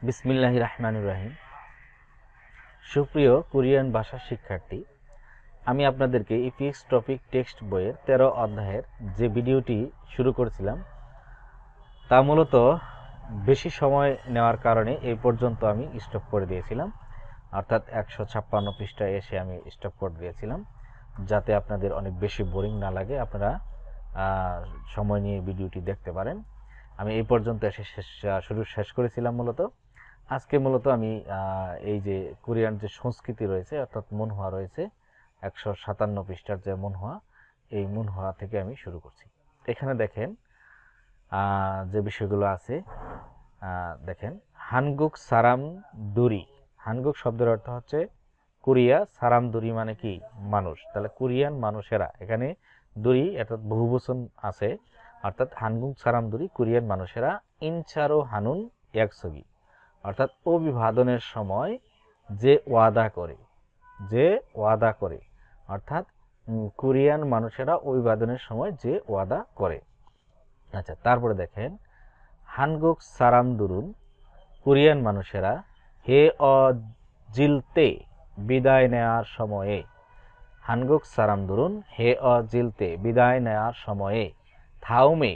বিসমিল্লাহির রহমানির রহিম। সুপ্রিয় কোরিয়ান ভাষা শিক্ষার্থী, আমি আপনাদেরকে ইপিএক্স টপিক টেক্সট বইয়ের 13 অধ্যায়ের যে ভিডিওটি শুরু করেছিলাম তা মূলত বেশি সময় নেওয়ার কারণে এই পর্যন্ত আমি স্টপ করে দিয়েছিলাম, অর্থাৎ 156 পৃষ্ঠায় এসে আমি স্টপ করে দিয়েছিলাম, যাতে আপনাদের অনেক বেশি বোরিং না লাগে, আপনারা সময় নিয়ে ভিডিওটি দেখতে পারেন। আমি এই পর্যন্ত এসে শেষ করেছিলাম। আজকে আমি এই যে কোরিয়ান যে সংস্কৃতি রয়েছে, অর্থাৎ মুনহোয়া রয়েছে 157 পৃষ্ঠার যে মুনহোয়া, এই মুনহোয়া থেকে আমি শুরু করছি। এখানে দেখেন যে বিষয়গুলো আছে, দেখেন হানগুক সারাম দুরি। হানগুক শব্দের অর্থ হচ্ছে কোরিয়া, সারাম দুরি মানে কি মানুষ, তাহলে কোরিয়ান মানুষেরা, এখানে দুরি অর্থাৎ বহুবচন আছে, অর্থাৎ হানগুক সারাম দুরি কোরিয়ান মানুষেরা ইনচারো হানুন একসগি, অর্থাৎ অভিবাদনের সময় যে ওয়াদা করে, অর্থাৎ কোরিয়ান মানুষেরা অভিবাদনের সময় যে ওয়াদা করে। আচ্ছা, তারপরে দেখেন হানগুক সারাম দুরুন, কোরিয়ান মানুষেরা হে অ জিলতে বিদায় নেয়ার সময়ে, হানগুক সারাম দুরুন হে অ জিলতে বিদায় নেয়ার সময়ে থাউমে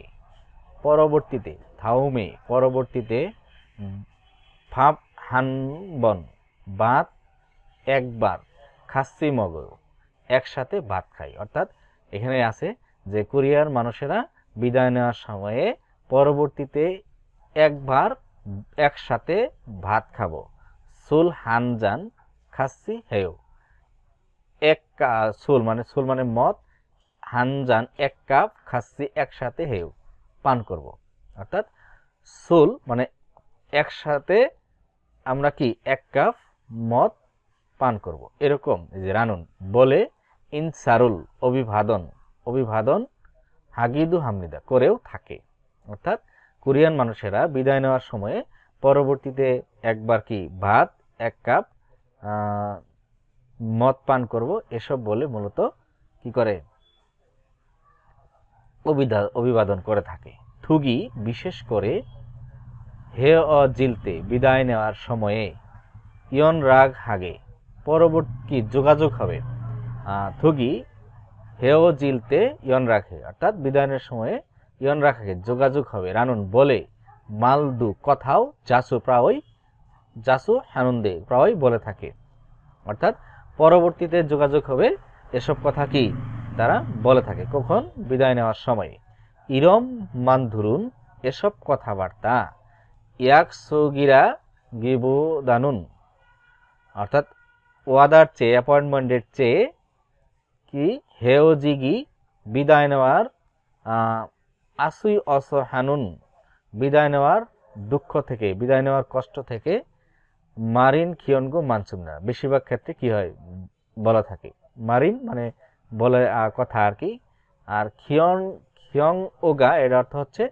পরবর্তীতে ফাপ হানবন ভাত একবার, খাসি মগো একসাথে ভাত খাই। অর্থাৎ এখানে আছে যে কোরিয়ার মানুষেরা বিদায় নেওয়ার সময়ে পরবর্তীতে একবার একসাথে ভাত খাবো। সুল হানজান খাসি হেও, সুল মানে মদ, হানজান এক কাপ, খাসি একসাথে হেও পান করব। অর্থাৎ সুল মানে একসাথে আমরা কি এক কাপ মদ পান করব, এরকম যে রানুন বলে ইনসারুল অভিবাদন হাগিদু হামনিদা করেও থাকে। অর্থাৎ কোরিয়ান মানুষেরা বিদায় নেওয়ার সময়ে পরবর্তীতে একবার কি ভাত এক কাপ মদ পান করব, এসব বলে মূলত কি করে অভিবাদন করে থাকে। থুগি বিশেষ করে হে অ জিলতে বিদায় নেওয়ার সময়ে ইয়ন রাগ হাগে পরবর্তী যোগাযোগ হবে। থুগি হেও জিলতে ইয়ন রাখে, অর্থাৎ বিদায়নের সময়ে ইয়ন রাখাকে যোগাযোগ হবে। রানুন বলে মালদু কথাও জাসু হানুন্দে প্রায়ই বলে থাকে, অর্থাৎ পরবর্তীতে যোগাযোগ হবে, এসব কথা কি তারা বলে থাকে। কখন? বিদায় নেওয়ার সময়। ইরম মানধুরুন এসব কথাবার্তা ইয়াক সুগিরা গিবু দানুন, অর্থাৎ ওয়াদার চেয়ে, অ্যাপয়েন্টমেন্টের চেয়ে কি হেওজিগি বিদায় নেওয়ার আসুই অস হানুন বিদায় নেওয়ার দুঃখ থেকে, বিদায় নেওয়ার কষ্ট থেকে মারিন খিয়নগো মানসুমনা বেশিরভাগ ক্ষেত্রে কি হয় বলা থাকে। মারিন মানে বলে কথা আর কি, আর খিয়ং ওগা এর অর্থ হচ্ছে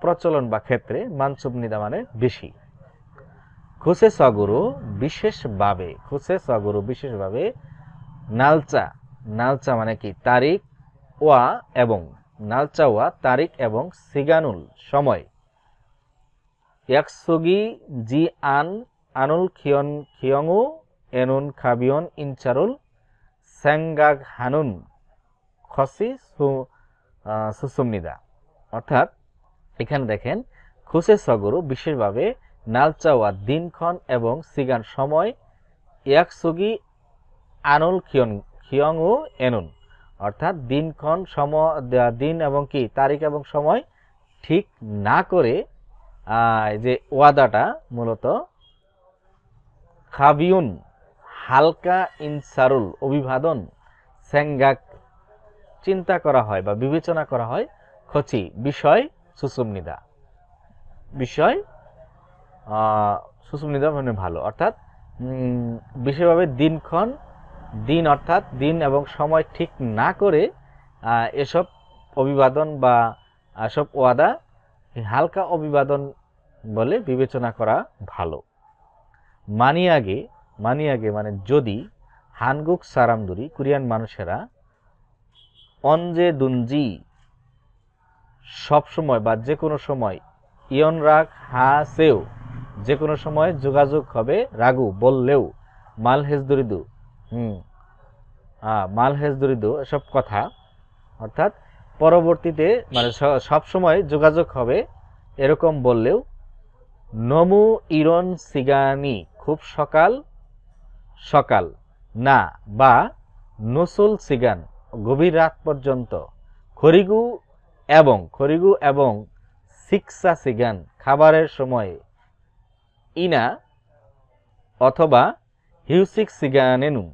প্রচলন বা ক্ষেত্রে, মানসুবনিদা মানে বেশি। খুসে সগুরু বিশেষভাবে নালচা মানে কি তারিখ, ওয়া এবং নালচা ওয়া তারিখ এবং সিগানুল সময়, ইয়াকসুগি জি আনুল খিয়ংউ এনুন খাবিয়ন ইনচারুল স্যাংগাগ হানুন খসি সুসুমনিদা। অর্থাৎ এখানে দেখেন খুসে সগরু বিশেষভাবে নালচাওয়া দিনক্ষণ এবং সিগান সময়, ইয়াকসুগি আনুল খিয়ংউ এনুন, অর্থাৎ দিনক্ষণ দিন এবং কি তারিখ এবং সময় ঠিক না করে যে ওয়াদাটা মূলত খাবিউন হালকা, ইনসারুল অভিবাদন, স্যাংগাক চিন্তা করা হয় বা বিবেচনা করা হয়, খচি বিষয়, সুসুমনিদা মানে ভালো। অর্থাৎ বিশেষভাবে দিন অর্থাৎ দিন এবং সময় ঠিক না করে এসব অভিবাদন বা এসব ওয়াদা হালকা অভিবাদন বলে বিবেচনা করা ভালো। মানিয়াগে মানে যদি, হানগুক সারামদুরি কোরিয়ান মানুষেরা অনজে দুনজি সবসময় বা যে কোনো সময়, ইয়ন রাগ হা সেও যে কোনো সময় যোগাযোগ হবে রাগু বললেও মাল হেজ দরিদু মাল হেজ দরিদু এসব কথা অর্থাৎ পরবর্তীতে মানে সব সময় যোগাযোগ হবে এরকম বললেও নমু ইরন সিগানি খুব সকাল সকাল না বা নসুল সিগান গভীর রাত পর্যন্ত খরিগু এবং সিক্সা সিগান খাবারের সময় ইনা অথবা হিউসিক সিগানে নুন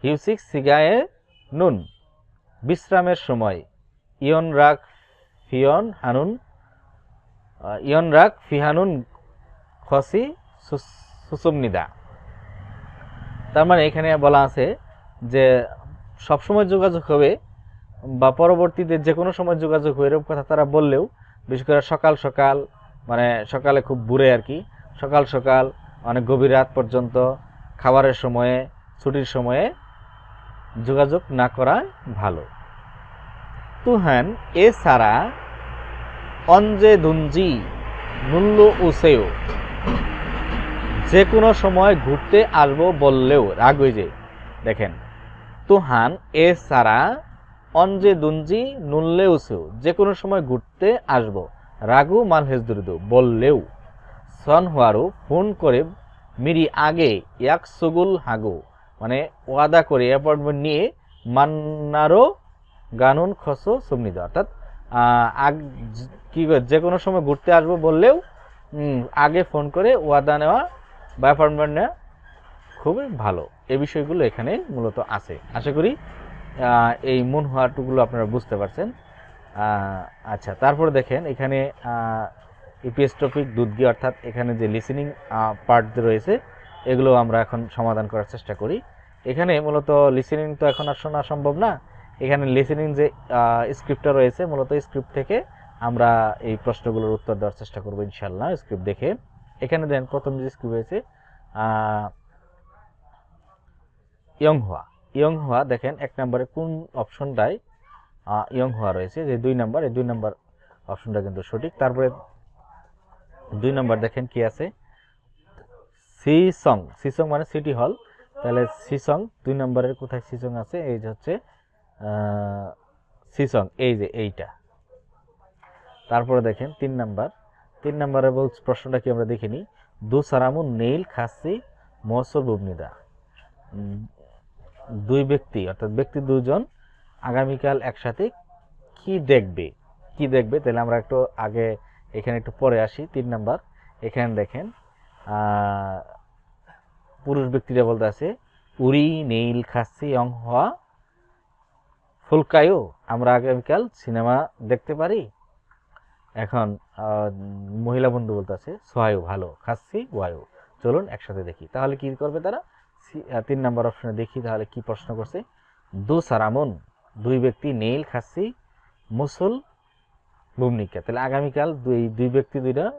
হিউসিক সিগায়ে নুন বিশ্রামের সময় ইয়ন রাগ ফিহানুন খসি সুসুমনিদা। তার মানে এখানে বলা আছে যে সবসময় যোগাযোগ হবে বা পরবর্তীতে যে কোনো সময় যোগাযোগ হবে এরকম কথা তারা বললেও বিশেষ করে সকাল সকাল মানে সকালে খুব ভোরে আর কি সকাল সকাল অনেক গভীর রাত পর্যন্ত খাবারের সময়ে ছুটির সময়ে যোগাযোগ না করা ভালো। তুহান এ সারা অঞ্জে দুঞ্জি নুল্ল উসেও যে কোনো সময় ঘুরতে আসবো বললেও রাগ হয়ে যায়। দেখেন তুহান এ সারা অঞ্জে দুঞ্জি নুল্লে উসেও যে কোনো সময় ঘুরতে আসবো রাগু মাল হেজদুরিদু বললেও সন হুয়ারু ফোন করে মিরি আগে এক সুগুল হাগু মানে ওয়াদা করে অ্যাপয়েন্টমেন্ট নিয়ে মান্নারো গানুন খসো সুমনিদ অর্থাৎ কি যে কোনো সময় ঘুরতে আসবো বললেও আগে ফোন করে ওয়াদা নেওয়া বা অ্যাপয়েন্টমেন্ট নেওয়া খুবই ভালো। এই বিষয়গুলো এখানে মূলত আছে। আশা করি এই মন হওয়াটুগুলো আপনারা বুঝতে পারছেন। আচ্ছা, তারপরে দেখেন এখানে ইপিএস টপিক দুধগি অর্থাৎ এখানে যে লিসেনিং পার্ট রয়েছে এগুলো আমরা এখন সমাধান করার চেষ্টা করি। এখানে মূলত লিসেনিং তো এখন আর শোনা সম্ভব না, এখানে লিসেনিং যে স্ক্রিপ্টটা রয়েছে মূলত স্ক্রিপ্ট থেকে আমরা এই প্রশ্নগুলোর উত্তর দেওয়ার চেষ্টা করব ইনশাল্লাহ স্ক্রিপ্ট দেখে। এখানে দেন প্রথম যে স্ক্রিপ্ট রয়েছে ইয়ংহুয়া দেখেন এক নম্বরে কোন অপশনটায় ইয়ংহুয়া রয়েছে, যে 2 নম্বর, এই 2 নম্বর অপশনটা কিন্তু সঠিক। তারপরে 2 নম্বর দেখেন কি আছে সিসং মানে সিটি হল, তাহলে সিসং 2 নম্বরের কোথায় সিসং আছে, এই যে হচ্ছে সিসং, এই যে এইটা। তারপরে দেখেন 3 নম্বরে বলছে প্রশ্নটা কি আমরা দেখিনি, দু সারামু নেইল খাসি মহসর বুবনিদা, 2 ব্যক্তি অর্থাৎ ব্যক্তি 2 জন আগামীকাল একসাথে কি দেখবে। তাহলে আমরা একটু আগে এখানে একটু পরে আসি। 3 নম্বর এখানে দেখেন পুরুষ ব্যক্তিরা বলতে আছে উরি নেইল খাসি অং হওয়া ফুলকায়ু, আমরা আগামীকাল সিনেমা দেখতে পারি। এখন মহিলা বন্ধু বলতে আছে সোহায়ু ভালো, খাসি ওয়ায়ু চলুন একসাথে দেখি। তাহলে কি করবে তারা, 3 নম্বর অপশনে দেখি তাহলে কি প্রশ্ন করছে, দু সারামুন 2 ব্যক্তি, নেইল খাসি মুসুল ভূমিকা, তাহলে আগামীকাল 2 ব্যক্তি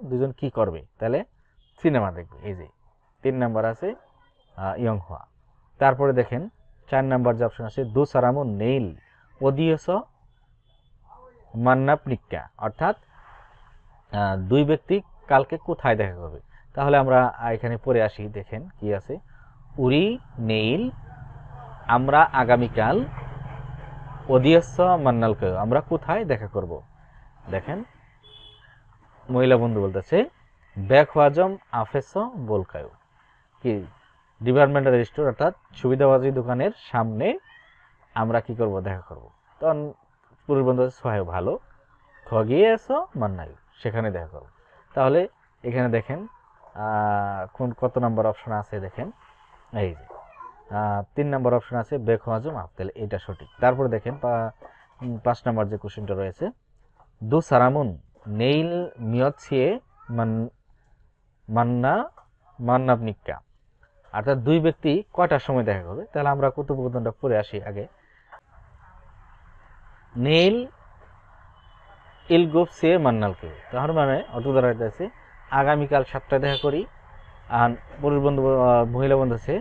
2জন কি করবে, তাহলে সিনেমা দেখবে। এই যে 3 নম্বর আছে ইয়ংহুয়া। তারপরে দেখেন 4 নম্বর যে অপশন আছে দু সারামুন নেইল ওদিয়স মান্নাপনিকা, অর্থাৎ 2 ব্যক্তি কালকে কোথায় দেখা করবে। তাহলে আমরা এখানে পড়ে আসি, দেখেন কি আছে, উরি নেইল আমরা আগামীকাল ওদিয়স মান্নালকে আমরা কোথায় দেখা করব। দেখেন মহিলা বন্ধু বলতেছে বেখওয়াজম আফেস বলকায়ু, কি ডিপার্টমেন্টাল স্টোর অর্থাৎ সুবিধাবাদী দোকানের সামনে আমরা কি করব, দেখা করব। তখন পুরুষ বন্ধু সোহায় ভালো, খগিয়ে এসো মান্নায়ু সেখানে দেখা করব। তাহলে এখানে দেখেন কত নম্বর অপশন আছে, দেখেন এই যে 3 নম্বর অপশন আছে বেখওয়াজম আফ, তাহলে এটা সঠিক। তারপরে দেখেন 5 নম্বর যে কোশ্চেনটা রয়েছে দু সারামুন নেইল মিয়ছিয়ে মান্নাবনিকা, অর্থাৎ 2 ব্যক্তি কয়টার সময় দেখা করবে। তাহলে আমরা কথোপকথনটা পড়ে আসি আগে। নেইল ইলগোপ সে মান্নালকে, তাহলে মানে অত দাঁড়াইতে আছে আগামীকাল 7টায় দেখা করি। আর পুরুষ বন্ধু মহিলা বন্ধু আছে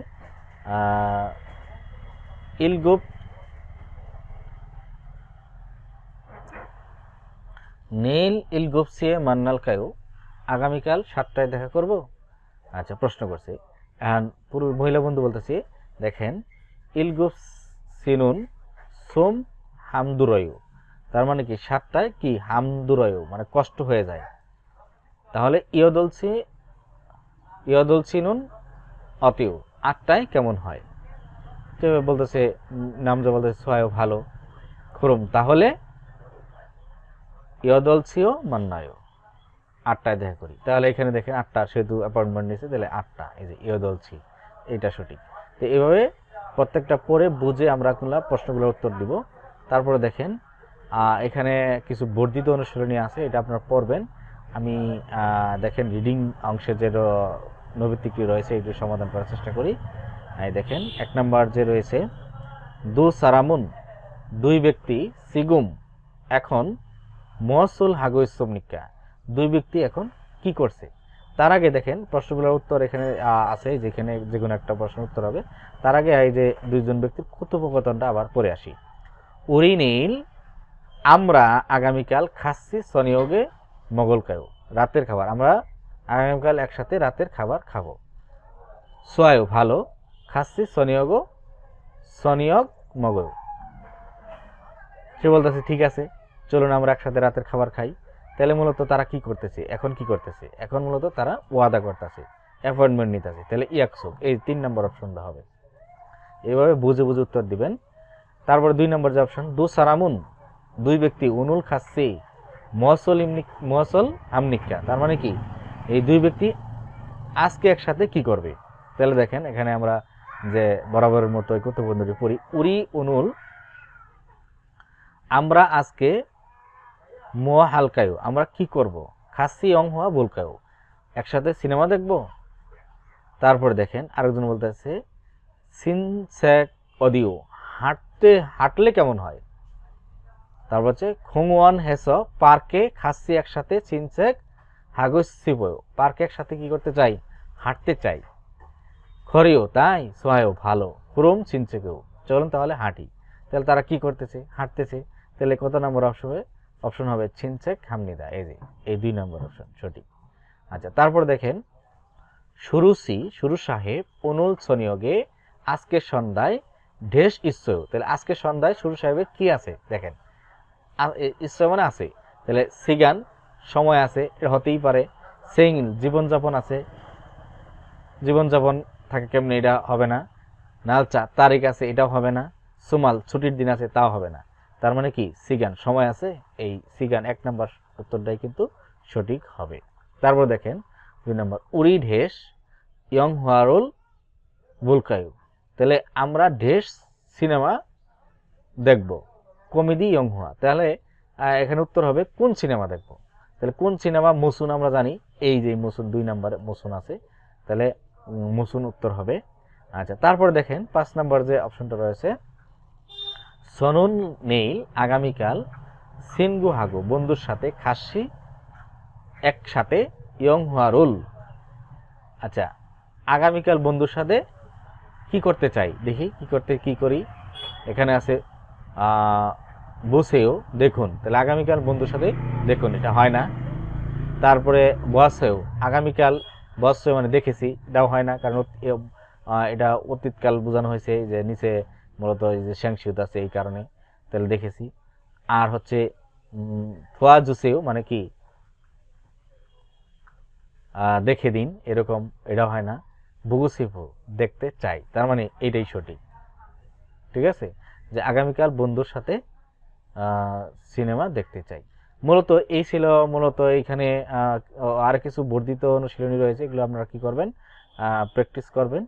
ইলগোপ নেইল ইলগোপ সে মান্নালকায়ু, আগামীকাল 7টায় দেখা করব। আচ্ছা, প্রশ্ন করছে এখন পুরো মহিলা বন্ধু বলতেছে, দেখেন ইলগুপ সিনুন সোম হামদুরয়ু, তার মানে কি 7টায় কি হামদুরয়ু মানে কষ্ট হয়ে যায়। তাহলে ইয়দল সিনুন অতিউ 8টায় কেমন হয়? তো বলতেছে নামজা বলতেছে সোয়ায়ও ভালো খুরুম, তাহলে ইয়দলসিও মান্নায়ও 8টায় দেখা করি। তাহলে এখানে দেখেন 8টা সেহেতু অ্যাপয়েন্টমেন্ট নিয়েছে, তাহলে 8টা, এই যে ইয়দলসি, এইটা সঠিক। তো এইভাবে প্রত্যেকটা পড়ে বুঝে আমরা প্রশ্নগুলোর উত্তর দিব। তারপরে দেখেন এখানে কিছু বর্ধিত অনুশীলনী আছে, এটা আপনারা পড়বেন। আমি দেখেন রিডিং অংশে যে নৈবিত্তিকটি রয়েছে এটি সমাধান করার চেষ্টা করি। দেখেন 1 নম্বর যে রয়েছে, দু সারামুন 2 ব্যক্তি, সিগুম এখন মহসুল হাগোইসমিকা 2 ব্যক্তি এখন কি করছে। তার আগে দেখেন প্রশ্নগুলোর উত্তর এখানে আছে, যেখানে যে কোনো একটা প্রশ্নের উত্তর হবে। তার আগে এই যে 2জন ব্যক্তির কথোপকথনটা আবার পড়ে আসি। উরিনীল আমরা আগামীকাল খাচ্ছি সনিয়োগে মগলকায়ু, রাতের খাবার, আমরা আগামীকাল একসাথে রাতের খাবার খাবো। সোয়ায়ু ভালো, খাচ্ছি সনিয়োগ মগল। সে বলতেছে ঠিক আছে, চলুন আমরা একসাথে রাতের খাবার খাই। তাহলে মূলত তারা কি করতেছে, এখন কি করতেছে, এখন মূলত তারা ওয়াদা করতেছে, অ্যাপয়েন্টমেন্ট নিতেছে। তাহলে ইয়াকসুক, এই 3 নম্বর অপশনটা হবে। এইভাবে বুঝে বুঝে উত্তর দিবেন। তারপরে 2 নম্বর যে অপশন, দু সারামুন 2 ব্যক্তি, উনুল খাচ্ছি মহসল আমনিকা, তার মানে কি এই 2 ব্যক্তি আজকে একসাথে কি করবে। তাহলে দেখেন এখানে আমরা যে বরাবরের মতো কথোপকথনটি পড়ি, উরি উনুল আমরা আজকে হালকায়ু আমরা কি করব, খাসি অং হওয়া বলকায়ু একসাথে সিনেমা দেখব। তারপরে দেখেন আরেকজন বলতেছে সিনসেক অডিও হাঁটলে কেমন হয়। তারপর হচ্ছে খোংওয়ান হেস পার্কে খাসি একসাথে সিনসেক হাগসিপয় পার্কে একসাথে কি করতে চাই, হাঁটতে চাই। খরিও তাই, সোয়ায়ও ভালো, খুরুম সিনসেকেও চলুন তাহলে হাঁটি। তাহলে তারা কি করতেছে, হাঁটতেছে। তাহলে কত নম্বর অপশন হবে ছিনচেক হামনিদা, এই যে এই 2 নম্বর অপশন সঠিক। আচ্ছা, তারপর দেখেন শুরু সাহেব অনুল সনিয়োগে আজকে সন্ধ্যায় ঢেস ইচ্ছয়, তাহলে আজকে সন্ধ্যায় শুরু সাহেবের কি আছে দেখেন, ইচ্ছয় মানে আছে, তাহলে সিগান সময় আছে, এটা হতেই পারে। সেইং জীবনযাপন আছে, জীবনযাপন থাকে কেমনি, এটা হবে না। নালচা তারিখ আছে, এটাও হবে না। সুমাল ছুটির দিন আছে, তাও হবে না। তার মানে কি সিগান সময় আছে, এই সিগান 1 নম্বর উত্তরটাই কিন্তু সঠিক হবে। তারপর দেখেন 2 নম্বর, উড়ি ঢেস ইয়ং হুয়ারুল বুলকায়ু, তাহলে আমরা ঢেস সিনেমা দেখব, কমেডি ইয়ং হুয়া, তাহলে এখানে উত্তর হবে কোন সিনেমা দেখব। তাহলে কোন সিনেমা, মুসুন আমরা জানি, এই যে মুসুন 2 নম্বরে মুসুন আছে, তাহলে মুসুন উত্তর হবে। আচ্ছা, তারপরে দেখেন 5 নম্বর যে অপশনটা রয়েছে, সনুন নেইল আগামীকাল সিনগু হাগু বন্ধুর সাথে খাসি একসাথে ইয়ং হুয়ারুল। আচ্ছা, আগামীকাল বন্ধুর সাথে কি করতে চাই, দেখি কি করি। এখানে আছে বসেও দেখুন, তাহলে আগামীকাল বন্ধুর সাথে দেখুন, এটা হয় না। তারপরে বসেও আগামীকাল, বসেও মানে দেখেছি, এটাও হয় না, কারণ এটা অতীতকাল বোঝানো হয়েছে, যে নিচে মূলত এই যে শ্যাংশিউত আছে এই কারণে, তাহলে দেখেছি। আর হচ্ছে ফোয়া জুসেও মানে কি দেখে দিন, এরকম, এটাও হয় না। বুগুসিফু দেখতে চাই, তার মানে এইটাই সঠিক। ঠিক আছে, যে আগামীকাল বন্ধুর সাথে সিনেমা দেখতে চাই। মূলত এই ছিল, মূলত এইখানে আর কিছু বর্ধিত অনুশীলনী রয়েছে, এগুলো আপনারা কি করবেন, প্র্যাকটিস করবেন।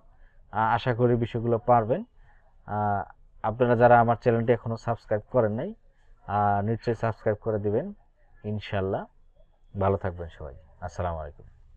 আশা করি বিষয়গুলো পারবেন। আপনারা যারা আমার চ্যানেলটি এখনো সাবস্ক্রাইব করেন নাই, নিশ্চয়ই সাবস্ক্রাইব করে দিবেন ইনশাল্লাহ। ভালো থাকবেন সবাই, আসসালামু আলাইকুম।